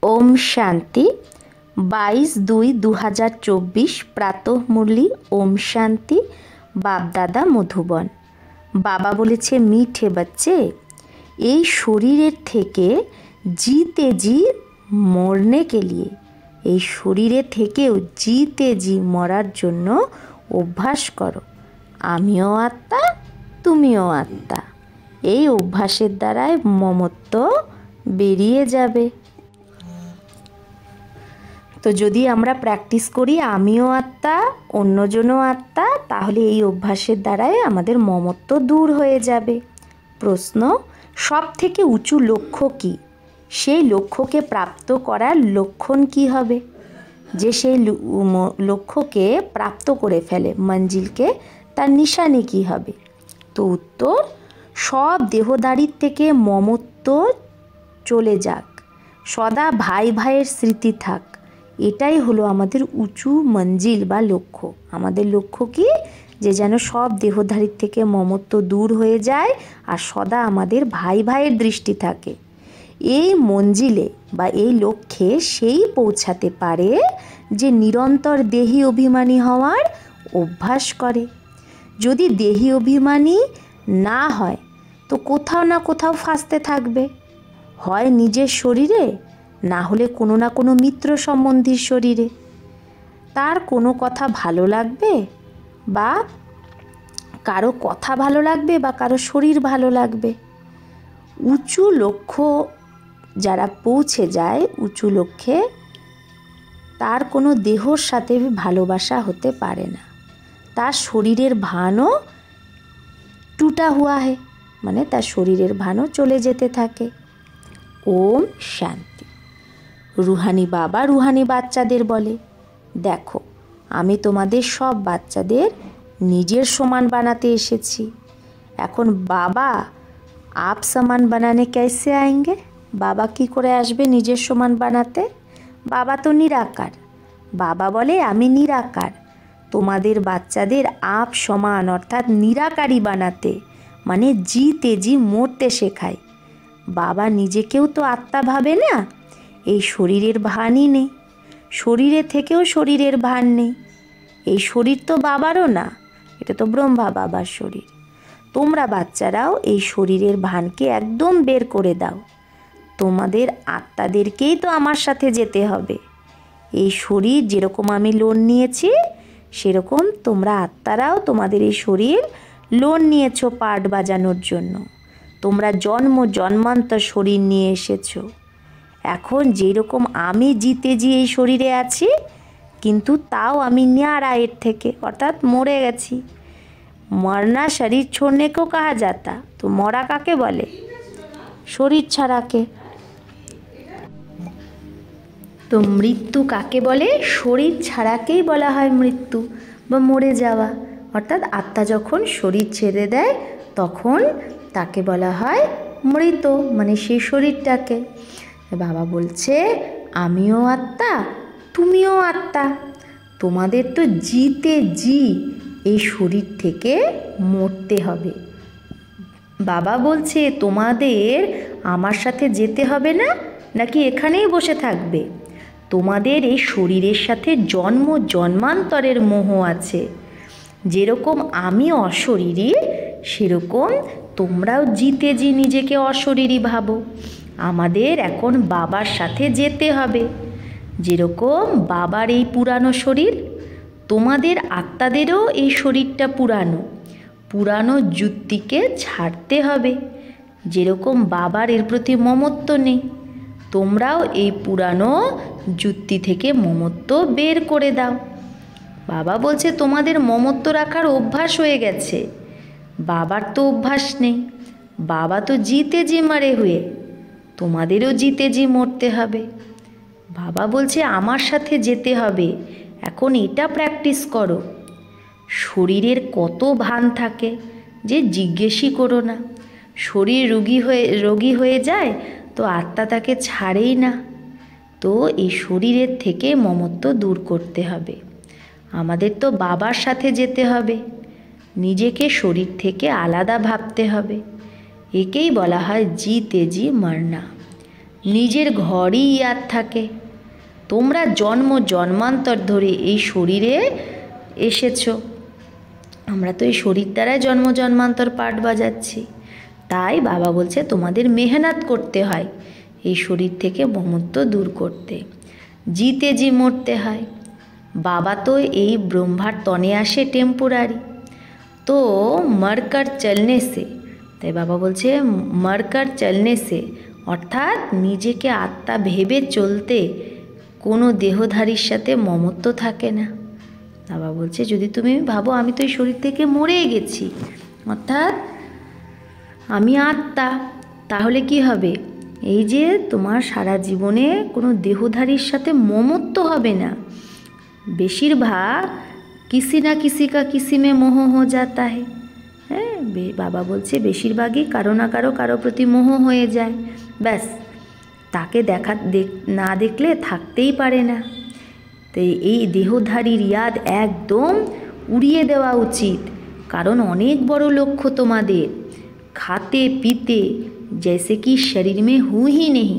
ओम शांति 22/2/2024 प्रातः मुरली ओम शांति बाप दादा मधुबन। बाबा बोलेছে মিঠে बच्चे এই শরীরের থেকে जीते जी মরने के लिए এই শরীরের থেকেও जीते जी মরার জন্য অভ্যাস করো। আমিও আত্মা তুমিও আত্মা। এই অভ্যাসের দ্বারাই মমত্ব বেরিয়ে যাবে। তো যদি আমরা প্র্যাকটিস করি আমিও আত্মা অন্যজনও আত্মা, তাহলে এই অভ্যাসের দ্বারাই আমাদের মমত্ব দূর হয়ে যাবে। প্রশ্ন, সব থেকে উঁচু লক্ষ্য কি? সেই লক্ষ্যকে প্রাপ্ত করার লক্ষণ কি হবে? যে সেই লক্ষ্যকে প্রাপ্ত করে ফেলে মঞ্জিলকে, তার নিশানি কি হবে? তো উত্তর, সব দেহদারির থেকে মমত্ব চলে যাক, সদা ভাই ভাইয়ের স্মৃতি থাক। এটাই হলো আমাদের উঁচু মঞ্জিল বা লক্ষ্য। আমাদের লক্ষ্য কি? যে যেন সব দেহধারীর থেকে মমত্ব দূর হয়ে যায় আর সদা আমাদের ভাই ভাইয়ের দৃষ্টি থাকে। এই মঞ্জিলে বা এই লক্ষ্যে সেই পৌঁছাতে পারে যে নিরন্তর দেহি অভিমানী হওয়ার অভ্যাস করে। যদি দেহি অভিমানী না হয় তো কোথাও না কোথাও ফাঁসতে থাকবে, হয় নিজের শরীরে, না হলে কোনো না কোনো মিত্র সম্বন্ধীর শরীরে। তার কোনো কথা ভালো লাগবে বা কারো কথা ভালো লাগবে বা কারো শরীর ভালো লাগবে। উঁচু লক্ষ্য যারা পৌঁছে যায় উঁচু লক্ষ্যে, তার কোনো দেহর সাথে ভালোবাসা হতে পারে না। তার শরীরের ভানও টুটা হুয়া হে, মানে তার শরীরের ভানও চলে যেতে থাকে। ওম শান্তি। রুহানি বাবা রুহানি বাচ্চাদের বলে, দেখো আমি তোমাদের সব বাচ্চাদের নিজের সমান বানাতে এসেছি। এখন বাবা আপ সমান বানানে कैसे आएंगे? বাবা কি করে আসবে নিজের সমান বানাতে? বাবা তো নিরাকার। বাবা বলে আমি নিরাকার, তোমাদের বাচ্চাদের আপ সমান অর্থাৎ নিরাকারী বানাতে, মানে জিতে জি মরতে শেখায়। বাবা নিজেকেও তো আত্মা ভাবে না, এই শরীরের ভানই নেই, শরীরের থেকেও শরীরের ভান নেই। এই শরীর তো বাবারও না, এটা তো ব্রহ্মা বাবার শরীর। তোমরা বাচ্চারাও এই শরীরের ভানকে একদম বের করে দাও। তোমাদের আত্মাদেরকেই তো আমার সাথে যেতে হবে। এই শরীর যেরকম আমি লোন নিয়েছি, সেরকম তোমরা আত্মারাও তোমাদের এই শরীর লোন নিয়েছো পার্ট বাজানোর জন্য। তোমরা জন্ম জন্মান্তর শরীর নিয়ে এসেছো। এখন যেরকম আমি জিতে জি এই শরীরে আছি, কিন্তু তাও আমি ন্যাড়া এর থেকে, অর্থাৎ মরে গেছি। মরনা শরীর ছোড়নে কেও কাহা যাতা, তো মরা কাকে বলে? শরীর ছাড়াকে। তো মৃত্যু কাকে বলে? শরীর ছাড়াকেই বলা হয় মৃত্যু বা মরে যাওয়া। অর্থাৎ আত্মা যখন শরীর ছেড়ে দেয় তখন তাকে বলা হয় মৃত, মানে সেই শরীরটাকে। বাবা বলছে আমিও আত্মা তুমিও আত্মা, তোমাদের তো জিতে জি এই শরীর থেকে মরতে হবে। বাবা বলছে তোমাদের আমার সাথে যেতে হবে না, নাকি এখানেই বসে থাকবে? তোমাদের এই শরীরের সাথে জন্ম জন্মান্তরের মোহ আছে। যেরকম আমি অশরীরী, সেরকম তোমরাও জিতে জি নিজেকে অশরীরী ভাবো। আমাদের এখন বাবার সাথে যেতে হবে। যেরকম বাবার এই পুরানো শরীর, তোমাদের আত্মাদেরও এই শরীরটা পুরানো। পুরানো যুক্তিকে ছাড়তে হবে। যেরকম বাবার এর প্রতি মমত্ব নেই, তোমরাও এই পুরানো যুক্তি থেকে মমত্ব বের করে দাও। বাবা বলছে তোমাদের মমত্ব রাখার অভ্যাস হয়ে গেছে, বাবার তো অভ্যাস নেই। বাবা তো জিতে জি মারে হুয়ে, তোমাদেরও জিতে জি মরতে হবে। বাবা বলছে আমার সাথে যেতে হবে। এখন এটা প্র্যাকটিস করো। শরীরের কত ভান থাকে যে জিজ্ঞেসই করো না। শরীর রোগী হয়ে যায় তো আত্মা তাকে ছাড়েই না। তো এই শরীরের থেকে মমত্ব দূর করতে হবে। আমাদের তো বাবার সাথে যেতে হবে, নিজেকে শরীর থেকে আলাদা ভাবতে হবে। একেই বলা হয় জিতে জি মরনা। নিজের ঘরই ইয়াদ থাকে। তোমরা জন্ম জন্মান্তর ধরে এই শরীরে এসেছো, আমরা তো এই শরীর দ্বারাই জন্ম জন্মান্তর পাঠ বাজাচ্ছি। তাই বাবা বলছে তোমাদের মেহনত করতে হয় এই শরীর থেকে মমত্ব দূর করতে, জিতে জি মরতে হয়। বাবা তো এই ব্রহ্মার তনে আসে টেম্পোরারি, তো মরকর চলনে সে, তাই বাবা বলছে মরকর চলনে সে, অর্থাৎ নিজেকে আত্মা ভেবে চলতে কোনো দেহধারীর সাথে মমত্ব থাকে না। বাবা বলছে যদি তুমি ভাবো আমি তো এই শরীর থেকে মরে গেছি, অর্থাৎ আমি আত্মা, তাহলে কি হবে? এই যে তোমার সারা জীবনে কোনো দেহধারীর সাথে মমত্ব হবে না। বেশিরভাগ কিসি না কিসি কা কিসি মে মোহ হো যাতা হে। হ্যাঁ, বাবা বলছে বেশিরভাগই কারো না কারো প্রতি মোহ হয়ে যায়, ব্যাস তাকে না দেখলে থাকতেই পারে না। তো এই দেহধারীর ইয়াদ একদম উড়িয়ে দেওয়া উচিত, কারণ অনেক বড় লক্ষ্য তোমাদের। খাতে পিতে জैसे कि शरीर में हूँ ही नहीं।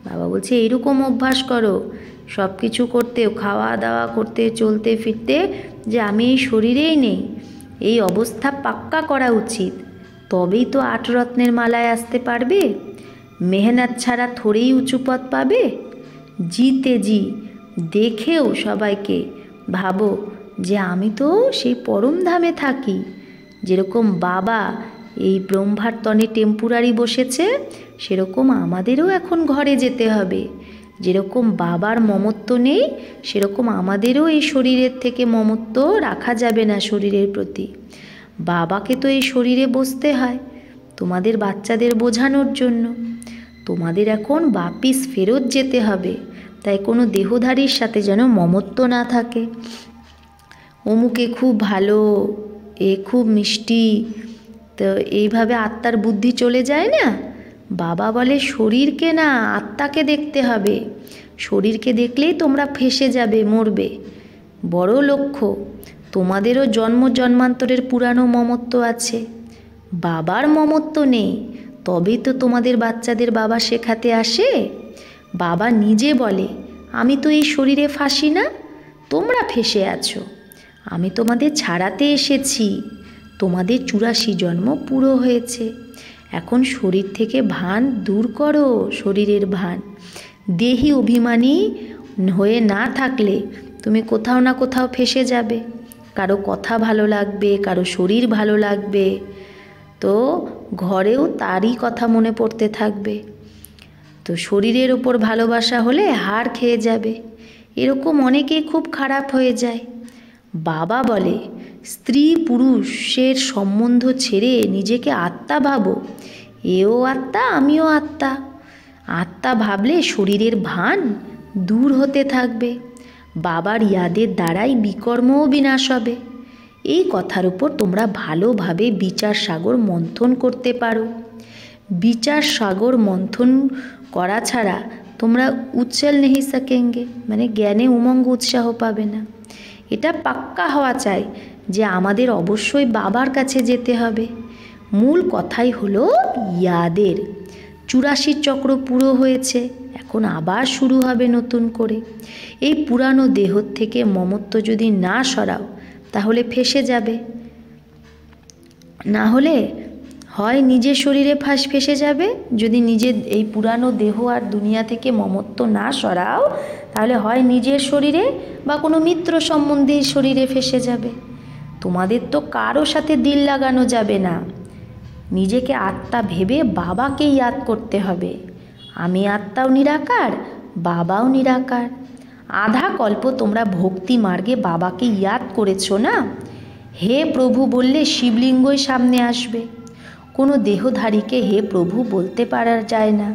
বাবা বলছে এরকম অভ্যাস করো সব কিছু করতে, খাওয়া দাওয়া করতে, চলতে ফিরতে, যে আমি এই শরীরেই নেই, এই অবস্থা পাক্কা করা উচিত। তবেই তো 8 রত্নের মালায় আসতে পারবে। মেহনত ছাড়া থোড়েই উঁচু পথ পাবে। জিতে জি দেখেও সবাইকে ভাবো যে আমি তো সেই পরম ধামে থাকি। যেরকম বাবা এই ব্রহ্মার তনে টেম্পোরারি বসেছে, সেরকম আমাদেরও এখন ঘরে যেতে হবে। যেরকম বাবার মমত্ব নেই, সেরকম আমাদেরও এই শরীরের থেকে মমত্ব রাখা যাবে না শরীরের প্রতি। বাবাকে তো এই শরীরে বসতে হয় তোমাদের বাচ্চাদের বোঝানোর জন্য। তোমাদের এখন বাপিস ফেরত যেতে হবে, তাই কোনো দেহধারীর সাথে যেন মমত্ব না থাকে। অমুকে খুব ভালো, এ খুব মিষ্টি, তো এইভাবে আত্মার বুদ্ধি চলে যায় না। বাবা বলে শরীরকে না, আত্মাকে দেখতে হবে। শরীরকে দেখলেই তোমরা ফেঁসে যাবে, মরবে। বড় লক্ষ্য। তোমাদেরও জন্ম জন্মান্তরের পুরানো মমত্ব আছে, বাবার মমত্ব নেই, তবেই তো তোমাদের বাচ্চাদের বাবা শেখাতে আসে। বাবা নিজে বলে আমি তো এই শরীরে ফাঁসি না, তোমরা ফেঁসে আছো, আমি তোমাদের ছাড়াতে এসেছি। তোমাদের 84 জন্ম পুরো হয়েছে, এখন শরীর থেকে ভান দূর করো, শরীরের ভান। দেহি অভিমানী হয়ে না থাকলে তুমি কোথাও না কোথাও ফেঁসে যাবে। কারো কথা ভালো লাগবে, কারো শরীর ভালো লাগবে, তো ঘরেও তারই কথা মনে পড়তে থাকবে। তো শরীরের ওপর ভালোবাসা হলে হাড় খেয়ে যাবে। এরকম অনেকেই খুব খারাপ হয়ে যায়। বাবা বলে স্ত্রী পুরুষের সম্বন্ধ ছেড়ে নিজেকে আত্মা ভাবো। এও আত্মা, আমিও আত্মা। আত্মা ভাবলে শরীরের ভান দূর হতে থাকবে। বাবার ইয়াদের দ্বারাই বিকর্মও বিনাশ হবে। এই কথার উপর তোমরা ভালোভাবে বিচার সাগর মন্থন করতে পারো। বিচার সাগর মন্থন করা ছাড়া তোমরা উচ্ছল নেই সকেঙ্গে, মানে জ্ঞানে উমঙ্গ উৎসাহ পাবে না। এটা পাক্কা হওয়া চাই যে আমাদের অবশ্যই বাবার কাছে যেতে হবে। মূল কথাই হলো ইয়াদের 84 চক্র পুরো হয়েছে, এখন আবার শুরু হবে নতুন করে। এই পুরানো দেহ থেকে মমত্ব যদি না সরাও তাহলে ফেঁসে যাবে। না হলে হয় নিজের শরীরে ফেঁসে যাবে, যদি নিজের এই পুরানো দেহ আর দুনিয়া থেকে মমত্ব না সরাও তাহলে হয় নিজের শরীরে বা কোনো মিত্র সম্বন্ধীর শরীরে ফেঁসে যাবে। তোমাদের তো কারো সাথে দিল লাগানো যাবে না। নিজেকে আত্মা ভেবে বাবাকে ইয়াদ করতে হবে। আমি আত্মাও নিরাকার, বাবাও নিরাকার। আধা কল্প তোমরা ভক্তি মার্গে বাবাকে ইয়াদ করেছো না। হে প্রভু বললে শিবলিঙ্গই সামনে আসবে। কোনো দেহধারীকে হে প্রভু বলতে পারা যায় না।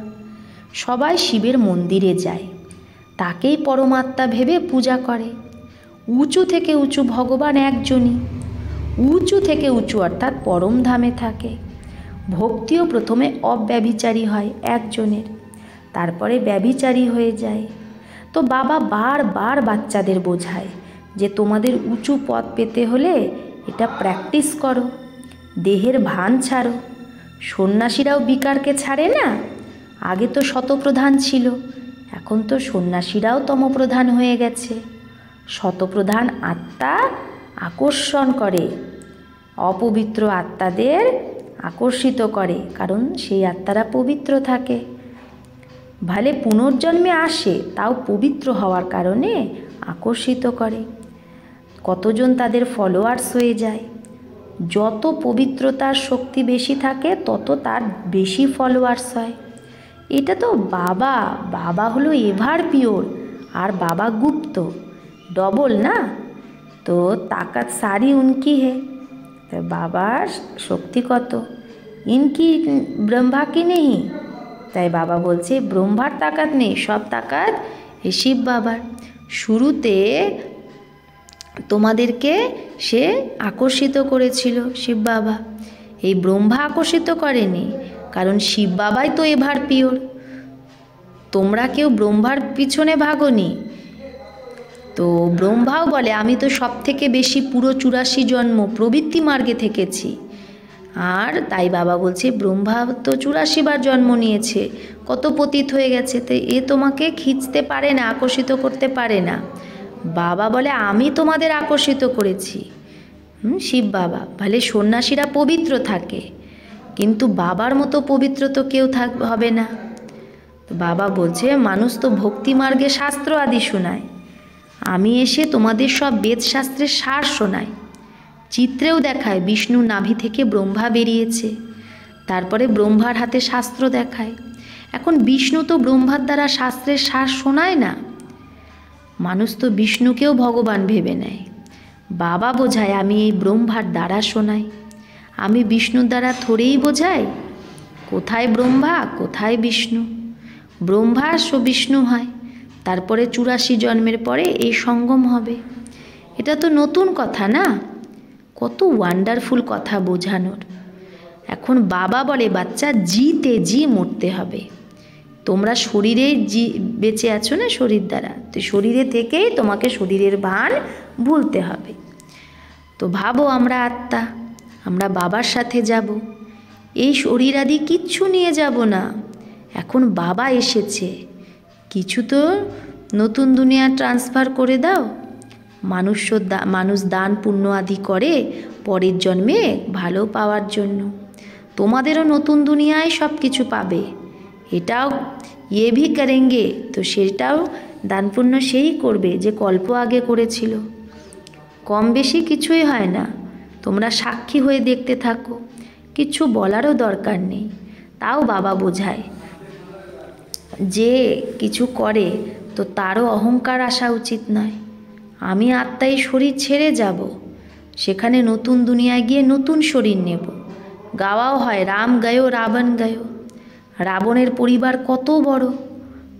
সবাই শিবের মন্দিরে যায়, তাকেই পরমাত্মা ভেবে পূজা করে। উঁচু থেকে উঁচু ভগবান একজনই, উঁচু থেকে উঁচু অর্থাৎ পরম ধামে থাকে। ভক্তিও প্রথমে অব্যভিচারী হয় একজনের, তারপরে ব্যভিচারী হয়ে যায়। তো বাবা বারবার বাচ্চাদের বোঝায় যে তোমাদের উঁচু পথ পেতে হলে এটা প্র্যাকটিস করো, দেহের ভান ছাড়ো। সন্ন্যাসীরাও বিকারকে ছাড়ে না, আগে তো শতপ্রধান ছিল, এখন তো সন্ন্যাসীরাও তমপ্রধান হয়ে গেছে। শতপ্রধান আত্মা আকর্ষণ করে, অপবিত্র আত্মাদের আকর্ষিত করে, কারণ সেই আত্মারা পবিত্র থাকে। ভালে পুনর্জন্মে আসে, তাও পবিত্র হওয়ার কারণে আকর্ষিত করে। কতজন তাদের ফলোয়ার্স হয়ে যায়। যত পবিত্রতার শক্তি বেশি থাকে তত তার বেশি ফলোয়ার্স হয়। এটা তো বাবা, বাবা হলো এভার পিওর আর বাবা গুপ্ত, ডবল না। তো তাকাত সারি উনকি হে, তো বাবার শক্তি কত, ইনকি ব্রহ্মা কি নেই। তাই বাবা বলছে ব্রহ্মার তাকাত নেই, সব তাকাত এই শিব বাবার। শুরুতে তোমাদেরকে সে আকর্ষিত করেছিল শিব বাবা, এই ব্রহ্মা আকর্ষিত করেনি, কারণ শিব বাবাই তো এভার পিওর। তোমরা কেউ ব্রহ্মার পিছনে ভাগনি। তো ব্রহ্মাও বলে আমি তো সব থেকে বেশি পুরো 84 জন্ম প্রবৃত্তি মার্গে থেকেছি। আর তাই বাবা বলছে ব্রহ্মা তো 84 বার জন্ম নিয়েছে, কত পতিত হয়ে গেছে, তো এ তোমাকে খিঁচতে পারে না, আকর্ষিত করতে পারে না। বাবা বলে আমি তোমাদের আকর্ষিত করেছি। শিব বাবা ভালে সন্ন্যাসীরা পবিত্র থাকে, কিন্তু বাবার মতো পবিত্র তো কেউ হবে না। বাবা বলছে মানুষ তো ভক্তি মার্গে শাস্ত্র আদি শোনায়, আমি এসে তোমাদের সব বেদশাস্ত্রের সার শোনাই। চিত্রেও দেখায় বিষ্ণু নাভি থেকে ব্রহ্মা বেরিয়েছে, তারপরে ব্রহ্মার হাতে শাস্ত্র দেখায়। এখন বিষ্ণু তো ব্রহ্মার দ্বারা শাস্ত্রের সার শোনায় না, মানুষ তো বিষ্ণুকেও ভগবান ভেবে নেয়। বাবা বোঝায় আমি এই ব্রহ্মার দ্বারা শোনাই, আমি বিষ্ণুর দ্বারা থোড়েই বোঝাই। কোথায় ব্রহ্মা কোথায় বিষ্ণু, ব্রহ্মা বিষ্ণু হয়, তারপরে 84 জন্মের পরে এই সঙ্গম হবে। এটা তো নতুন কথা না, কত ওয়ান্ডারফুল কথা বোঝানোর। এখন বাবা বলে বাচ্চা জিতে জি মরতে হবে। তোমরা শরীরে বেঁচে আছো না শরীর দ্বারা, তো শরীরে থেকেই তোমাকে শরীরের ভান ভুলতে হবে। তো ভাবো আমরা আত্মা, আমরা বাবার সাথে যাব, এই শরীর আদি কিচ্ছু নিয়ে যাব না। এখন বাবা এসেছে, কিছু তো নতুন দুনিয়া ট্রান্সফার করে দাও। মানুষ দান পুণ্য আদি করে পরের জন্মে ভালো পাওয়ার জন্য। তোমাদেরও নতুন দুনিয়ায় সব কিছু পাবে, এটাও ইয়ে ভি করেঙ্গে, তো সেটাও দান পুণ্য সেই করবে যে কল্প আগে করেছিল। কম বেশি কিছুই হয় না, তোমরা সাক্ষী হয়ে দেখতে থাকো, কিছু বলারও দরকার নেই। তাও বাবা বোঝায় যে কিছু করে তো তারও অহংকার আসা উচিত নয়। আমি আত্মাই শরীর ছেড়ে যাব, সেখানে নতুন দুনিয়ায় গিয়ে নতুন শরীর নেব। গাওয়াও হয় রাম গয়ো রাবণ গয়ো, রাবণের পরিবার কত বড়,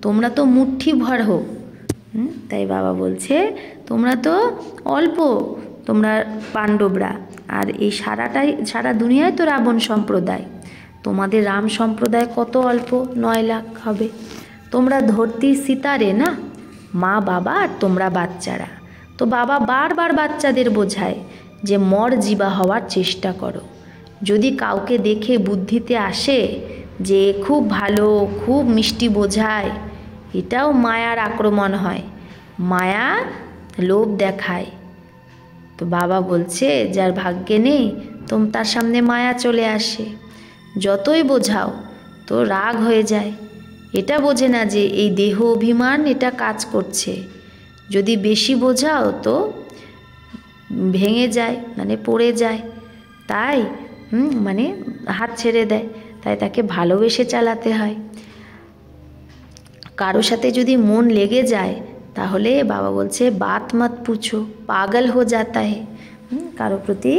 তোমরা তো মুঠ্ঠি ভর হো। তাই বাবা বলছে তোমরা তো অল্প, তোমরা পাণ্ডবরা, আর এই সারা দুনিয়ায় তো রাবণ সম্প্রদায়, তোমাদের রাম সম্প্রদায় কত অল্প, 9 লাখ হবে। তোমরা ধরতির সিতারে না, মা বাবা আর তোমরা বাচ্চারা। তো বাবা বারবার বাচ্চাদের বোঝায় যে মর জীবা হওয়ার চেষ্টা করো। যদি কাউকে দেখে বুদ্ধিতে আসে যে খুব ভালো, খুব মিষ্টি বোঝায়, এটাও মায়ার আক্রমণ হয়, মায়া লোভ দেখায়। তো বাবা বলছে যার ভাগ্যে নেই তার সামনে মায়া চলে আসে, যতই বোঝাও তো রাগ হয়ে যায়। এটা বোঝে না যে এই দেহ অভিমান এটা কাজ করছে, যদি বেশি বোঝাও তো ভেঙে যায়, মানে পড়ে যায়, তাই মানে হাত ছেড়ে দেয়। তাই তাকে ভালোবেসে চালাতে হয়। কারো সাথে যদি মন লেগে যায় তাহলে বাবা বলছে বাত মত পুছো, পাগল হো যাতা হে। কারো প্রতি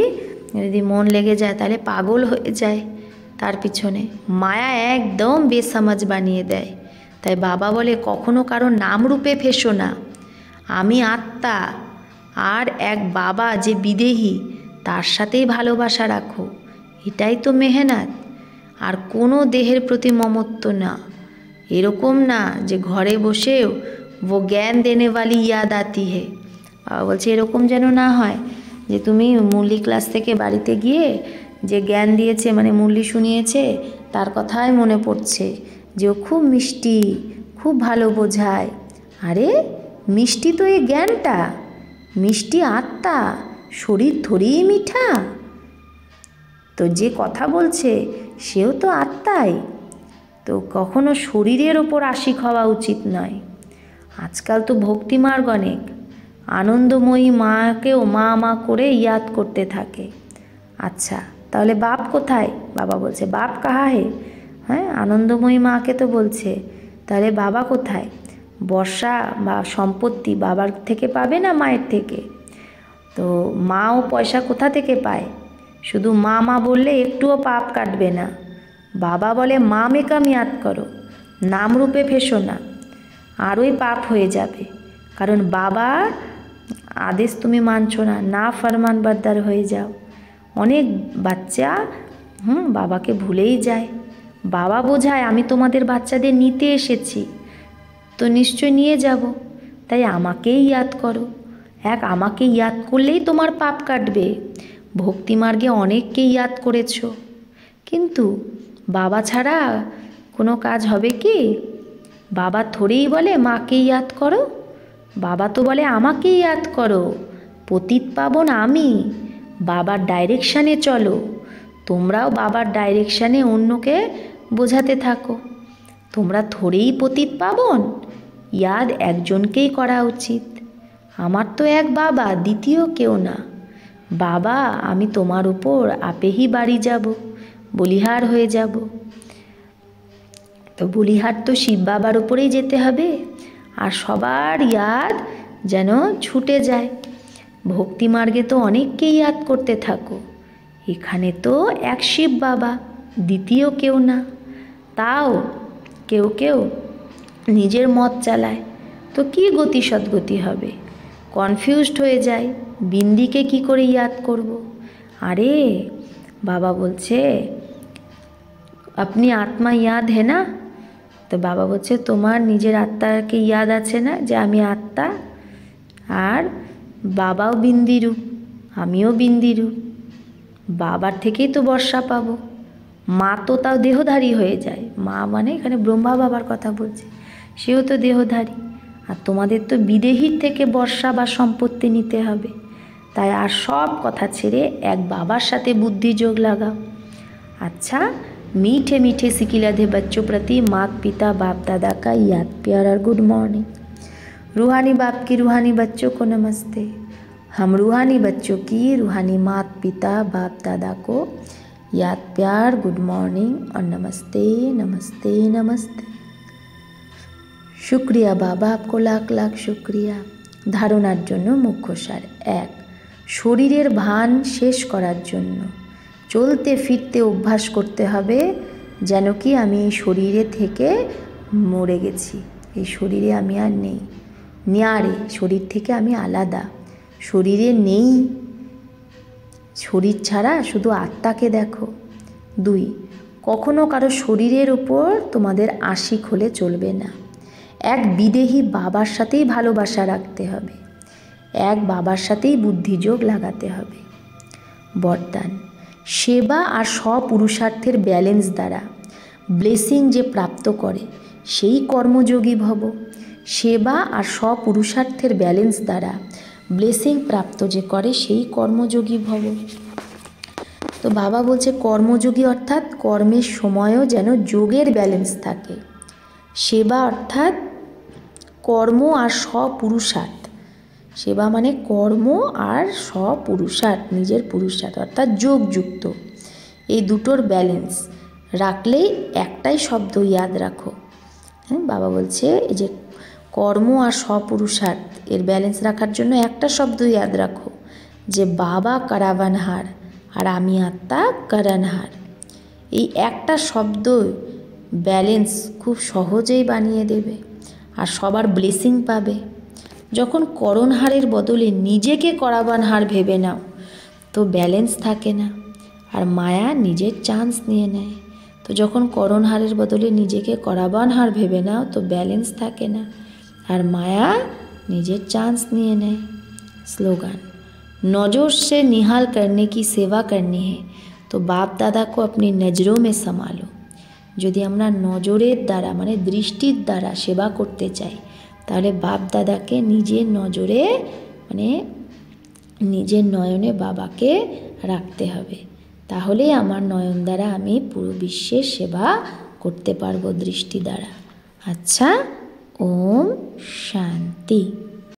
যদি মন লেগে যায় তাহলে পাগল হয়ে যায়, তার পিছনে মায়া একদম বেসমাজ বানিয়ে দেয়। তাই বাবা বলে কখনো কারো নাম রূপে ফেসো না, আমি আত্মা আর এক বাবা যে বিদেহী, তার সাথেই ভালোবাসা রাখো, এটাই তো মেহনত। আর কোনো দেহের প্রতি মমত্ব না, এরকম না যে ঘরে বসেও वो জ্ঞান দেনে वाली याद आती है। বাবা বলছে এরকম যেন না হয় যে তুমি মুরলি ক্লাস থেকে বাড়িতে গিয়ে যে জ্ঞান দিয়েছে, মানে মুরলি শুনিয়েছে, তার কথাই মনে পড়ছে, যে ও খুব মিষ্টি, খুব ভালো বোঝায়। আরে মিষ্টি তো এই জ্ঞানটা, মিষ্টি আত্মা, শরীর থরেই মিঠা। তো যে কথা বলছে সেও তো আত্মাই। তো কখনো শরীরের ওপর আশিক হওয়া উচিত নয়। আজকাল তো ভক্তিমার্গ অনেক আনন্দময়ী মাকেও মা মা করে ইয়াদ করতে থাকে। আচ্ছা তাহলে বাপ কোথায়? বাবা বলছে বাপ কাহা হে। হ্যাঁ, আনন্দময়ী মাকে তো বলছে, তাহলে বাবা কোথায়? বর্ষা বা সম্পত্তি বাবার থেকে পাবে না মায়ের থেকে? তো মাও পয়সা কোথা থেকে পায়? শুধু মা মা বললে একটুও পাপ কাটবে না। বাবা বলে মা মে কাম ইয়াদ করো, নাম রূপে ফেসো না, আরোই পাপ হয়ে যাবে। কারণ বাবার আদেশ তুমি মানছো না, না ফরমান বরদার হয়ে যাও। অনেক বাচ্চা বাবাকে ভুলেই যায়। বাবা বোঝায় আমি তোমাদের বাচ্চাদের নিতে এসেছি, তো নিশ্চয় নিয়ে যাব, তাই আমাকেই ইয়াদ করো। আমাকে ইয়াদ করলেই তোমার পাপ কাটবে। ভক্তিমার্গে অনেককে ইয়াদ করেছো, কিন্তু বাবা ছাড়া কোনো কাজ হবে কি? বাবা থোড়েই বলে মাকে ইয়াদ করো, বাবা তো বলে আমাকে ইয়াদ করো। পতিত পাবন আমি, বাবার ডাইরেকশানে চলো। তোমরাও বাবার ডাইরেকশানে অন্যকে বোঝাতে থাকো। তোমরা থোড়েই পতিত পাবন, ইয়াদ একজনকেই করা উচিত। আমার তো এক বাবা, দ্বিতীয় কেউ না। বাবা আমি তোমার উপর আপেহি বাড়ি যাব, বলিহার হয়ে যাব। তো বলিহার তো শিব বাবার উপরেই যেতে হবে, আর সবার ইয়াদ যেন ছুটে যায়। ভক্তিমার্গে তো অনেককে ইয়াদ করতে থাকো। এখানে তো এক শিব বাবা, দ্বিতীয় কেউ না। তাও কেউ কেউ নিজের মত চালায়, তো কি গতি সদ্গতি হবে? কনফিউজড হয়ে যায়, বিন্দিকে কি করে ইয়াদ করব। আরে বাবা বলছে আপনি আত্মা ইয়াদ হে না? তো বাবা বলছে তোমার নিজের আত্মাকে ইয়াদ আছে না যে আমি আত্মা? আর বাবাও বিন্দিরূপ, আমিও বিন্দিরূপ। বাবার থেকেই তো বর্ষা পাবো। মা তো তাও দেহধারী হয়ে যায়। মা মানে এখানে ব্রহ্মা বাবার কথা বলছে, সেও তো দেহধারী। আর তোমাদের তো বিদেহীর থেকে বর্ষা বা সম্পত্তি নিতে হবে। তাই আর সব কথা ছেড়ে এক বাবার সাথে বুদ্ধি যোগ লাগাও। अच्छा मीठे मीठे सिकिलधे बच्चों प्रति माता पिता बाप दादा का याद प्यार और गुड मॉर्निंग। रूहानी बाप की रूहानी बच्चों को नमस्ते। हम रूहानी बच्चों की रूहानी माता पिता बाप दादा को याद प्यार गुड मॉर्निंग और नमस्ते नमस्ते नमस्ते। शुक्रिया बाबा, आपको लाख लाख शुक्रिया। धारणार जन्य मुख्य सार एक, शरीरेर भान शेष करार जन्य चलते फिरते अभ्यास करते हबे जेन कि आमी शरीरे थेके मरे गेছি, এই শরীরে আমি আর নেই। নিয়ারে শরীর থেকে আমি আলাদা, শরীরে নেই। শরীর ছাড়া শুধু আত্মাকে দেখো। 2, কখনো কারো শরীরের উপর তোমাদের আশিক হলে চলবে না। এক বিদেহী বাবার সাথেই ভালোবাসা রাখতে হবে, এক বাবার সাথেই বুদ্ধিযোগ লাগাতে হবে। বরদান, সেবা আর স্বপুরুষার্থের ব্যালেন্স দ্বারা ব্লেসিং যে প্রাপ্ত করে সেই কর্মযোগী ভব। সেবা আর স্বপুরুষার্থের ব্যালেন্স দ্বারা ব্লেসিং প্রাপ্ত যে করে সেই কর্মযোগী ভব। তো বাবা বলছে কর্মযোগী অর্থাৎ কর্মের সময়ও যেন যোগের ব্যালেন্স থাকে। সেবা অর্থাৎ কর্ম আর স্বপুরুষার্থ। সেবা মানে কর্ম আর স্বপুরুষার্থ, নিজের পুরুষার্থ অর্থাৎ যোগযুক্ত। এই দুটোর ব্যালেন্স রাখলেই একটাই শব্দ ইয়াদ রাখো। হ্যাঁ, বাবা বলছে এই যে কর্ম আর স্বপুরুষার্থ এর ব্যালেন্স রাখার জন্য একটা শব্দ ইয়াদ রাখো, যে বাবা কারাবানহার আর আমি আত্মা করণহার। এই একটা শব্দ ব্যালেন্স খুব সহজেই বানিয়ে দেবে আর সবার ব্লেসিং পাবে। যখন করণহারের বদলে নিজেকে করাবানহার ভেবে নাও তো ব্যালেন্স থাকে না, আর মায়া নিজের চান্স নিয়ে নেয়। তো যখন করণহারের বদলে নিজেকে করাবানহার ভেবে নাও তো ব্যালেন্স থাকে না, আর মায়া নিজের চান্স নিয়ে নেয়। स्लोगन, नज़र से निहाल करने की सेवा करनी है तो बाप दादा को अपनी नज़रों में संभालो। যদি আমরা নজরের দ্বারা মানে দৃষ্টির দ্বারা সেবা করতে চাই, তাহলে বাপ দাদাকে নিজের নজরে মানে নিজের নয়নে বাবাকে রাখতে হবে। তাহলেই আমার নয়ন দ্বারা আমি পুরো বিশ্বের সেবা করতে পারবো দৃষ্টি দ্বারা। আচ্ছা, ওম শান্তি।